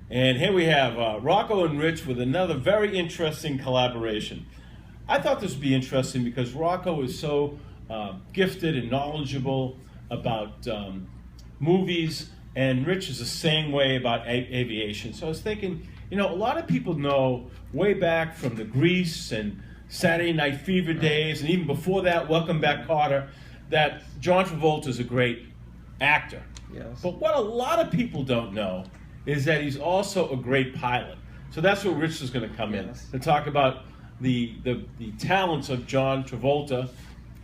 And here we have Rocco and Rich with another very interesting collaboration. I thought this would be interesting because Rocco is so gifted and knowledgeable about movies, and Rich is the same way about aviation. So I was thinking, a lot of people know way back from the Grease and Saturday Night Fever days, and even before that, Welcome Back, Kotter, that John Travolta is a great actor. Yes. But what a lot of people don't know is that he's also a great pilot. So that's where Rich is going to come in to talk about the talents of John Travolta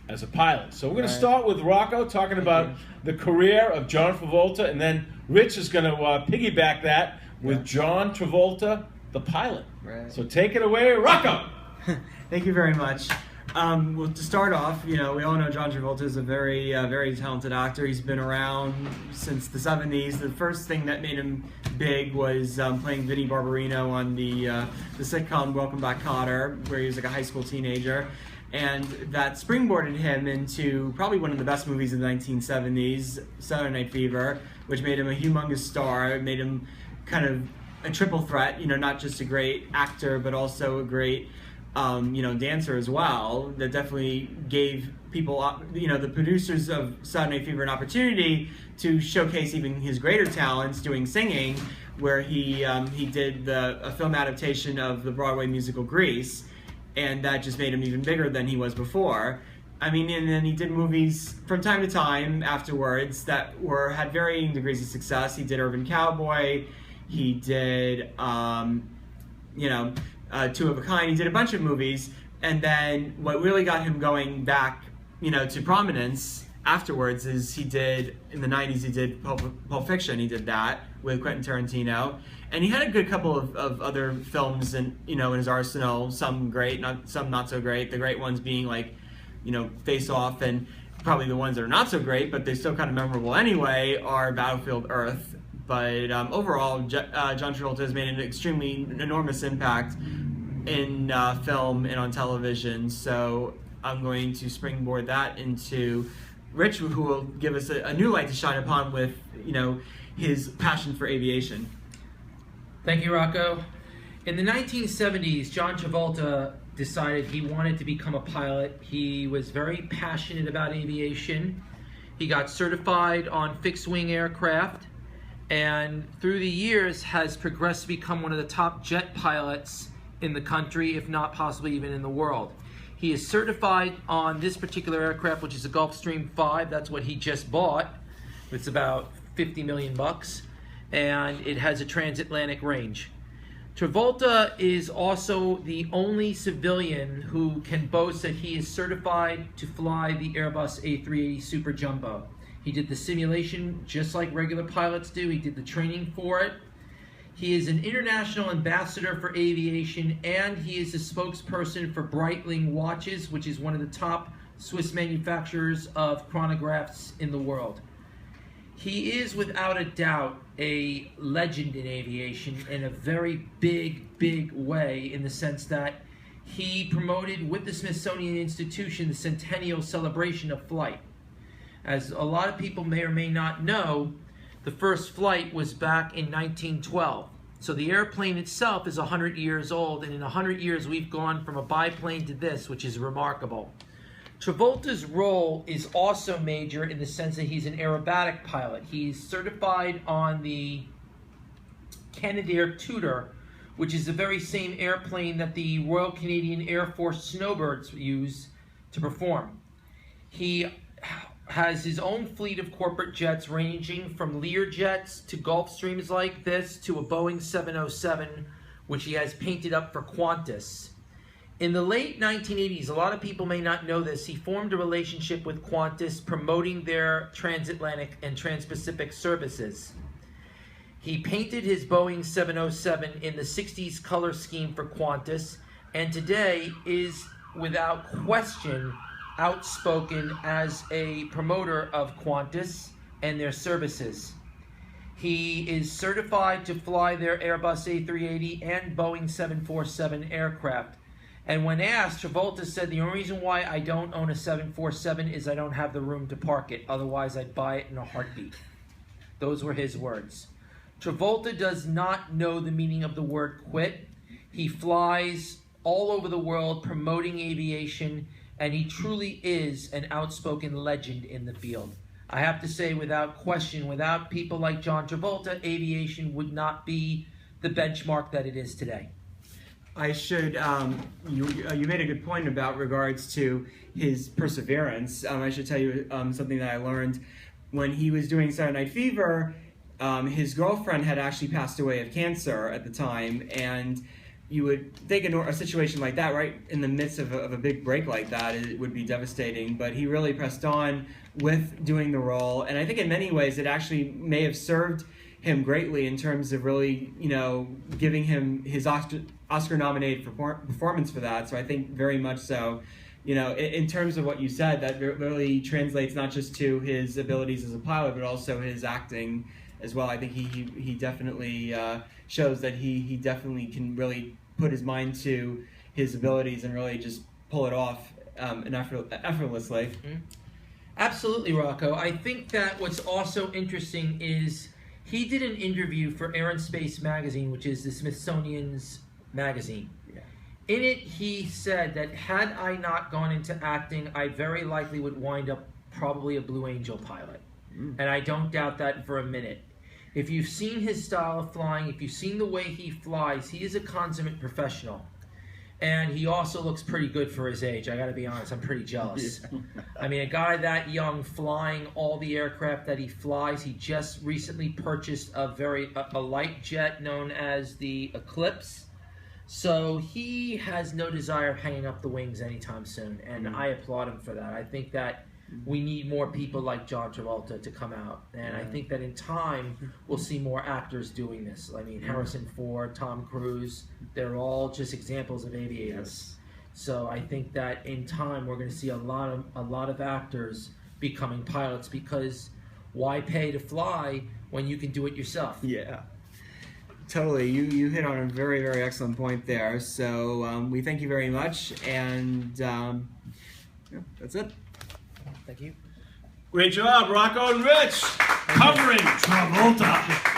as a pilot. So we're going to start with Rocco talking about the career of John Travolta, and then Rich is going to piggyback that with John Travolta, the pilot. Right. So take it away, Rocco. Thank you very much. Well, to start off, we all know John Travolta is a very, very talented actor. He's been around since the 70s. The first thing that made him big was playing Vinnie Barbarino on the sitcom Welcome Back, Kotter, where he was like a high school teenager. And that springboarded him into probably one of the best movies of the 1970s, Saturday Night Fever, which made him a humongous star. It made him kind of a triple threat, not just a great actor, but also a great dancer as well. That definitely gave people, the producers of Saturday Night Fever an opportunity to showcase even his greater talents doing singing, where he did a film adaptation of the Broadway musical Grease, and that just made him even bigger than he was before. And then he did movies from time to time afterwards that had varying degrees of success. He did Urban Cowboy, he did, Two of a Kind. He did a bunch of movies, and then what really got him going back, to prominence afterwards is in the 90s, he did Pulp Fiction. He did that with Quentin Tarantino, and he had a good couple of other films in his arsenal. Some great, some not so great. The great ones being like, Face Off, and probably the ones that are not so great, but they're still kind of memorable anyway, are Battlefield Earth. But overall, John Travolta has made an extremely enormous impact in film and on television. So I'm going to springboard that into Rich, who will give us a new light to shine upon with, his passion for aviation. Thank you, Rocco. In the 1970s, John Travolta decided he wanted to become a pilot. He was very passionate about aviation. He got certified on fixed-wing aircraft, and through the years has progressed to become one of the top jet pilots in the country, if not possibly even in the world. He is certified on this particular aircraft, which is a Gulfstream 5. That's what he just bought. It's about 50 million bucks, and it has a transatlantic range. Travolta is also the only civilian who can boast that he is certified to fly the Airbus A380 Super Jumbo. He did the simulation just like regular pilots do. He did the training for it. He is an international ambassador for aviation, and he is a spokesperson for Breitling watches, which is one of the top Swiss manufacturers of chronographs in the world. He is without a doubt a legend in aviation in a very big way, in the sense that he promoted with the Smithsonian Institution the centennial celebration of flight. As a lot of people may or may not know, the first flight was back in 1912. So the airplane itself is 100 years old, and in 100 years we've gone from a biplane to this, which is remarkable. Travolta's role is also major in the sense that he's an aerobatic pilot. He's certified on the Canadair Tudor, which is the very same airplane that the Royal Canadian Air Force snowbirds use to perform. He has his own fleet of corporate jets, ranging from Lear jets to Gulfstreams like this to a Boeing 707, which he has painted up for Qantas. In the late 1980s, a lot of people may not know this, he formed a relationship with Qantas, promoting their transatlantic and transpacific services. He painted his Boeing 707 in the 60s color scheme for Qantas, and today is, without question, outspoken as a promoter of Qantas and their services. He is certified to fly their Airbus A380 and Boeing 747 aircraft. And when asked, Travolta said, "The only reason why I don't own a 747 is I don't have the room to park it. Otherwise, I'd buy it in a heartbeat." Those were his words. Travolta does not know the meaning of the word quit. He flies all over the world promoting aviation, and he truly is an outspoken legend in the field. I have to say, without question, without people like John Travolta, aviation would not be the benchmark that it is today. I should, you made a good point about regards to his perseverance. I should tell you something that I learned when he was doing Saturday Night Fever. His girlfriend had actually passed away of cancer at the time, and you would think a situation like that, right in the midst of a big break like that, it would be devastating. But he really pressed on with doing the role, and I think in many ways it actually may have served him greatly in terms of really, giving him his Oscar-nominated performance for that. So I think very much so. In terms of what you said, that really translates not just to his abilities as a pilot, but also his acting as well. I think he definitely shows that he definitely can really put his mind to his abilities and really just pull it off effortlessly. Mm-hmm. Absolutely, Rocco. I think that what's also interesting is he did an interview for Air and Space magazine, which is the Smithsonian's magazine. Yeah. In it, he said that had I not gone into acting, I very likely would wind up probably a Blue Angel pilot. And I don't doubt that for a minute. If you've seen his style of flying, if you've seen the way he flies, he is a consummate professional. And he also looks pretty good for his age. I got to be honest, I'm pretty jealous. I mean, a guy that young flying all the aircraft that he flies, he just recently purchased a light jet known as the Eclipse. So he has no desire of hanging up the wings anytime soon, and I applaud him for that. I think that we need more people like John Travolta to come out, and I think that in time we'll see more actors doing this. I mean, Harrison Ford, Tom Cruise, they're all just examples of aviators. So I think that in time we're going to see a lot of actors becoming pilots, because why pay to fly when you can do it yourself? Yeah. Totally. You hit on a very, very excellent point there. So we thank you very much, and that's it. Thank you. Great job, Rocco and Rich, covering Travolta.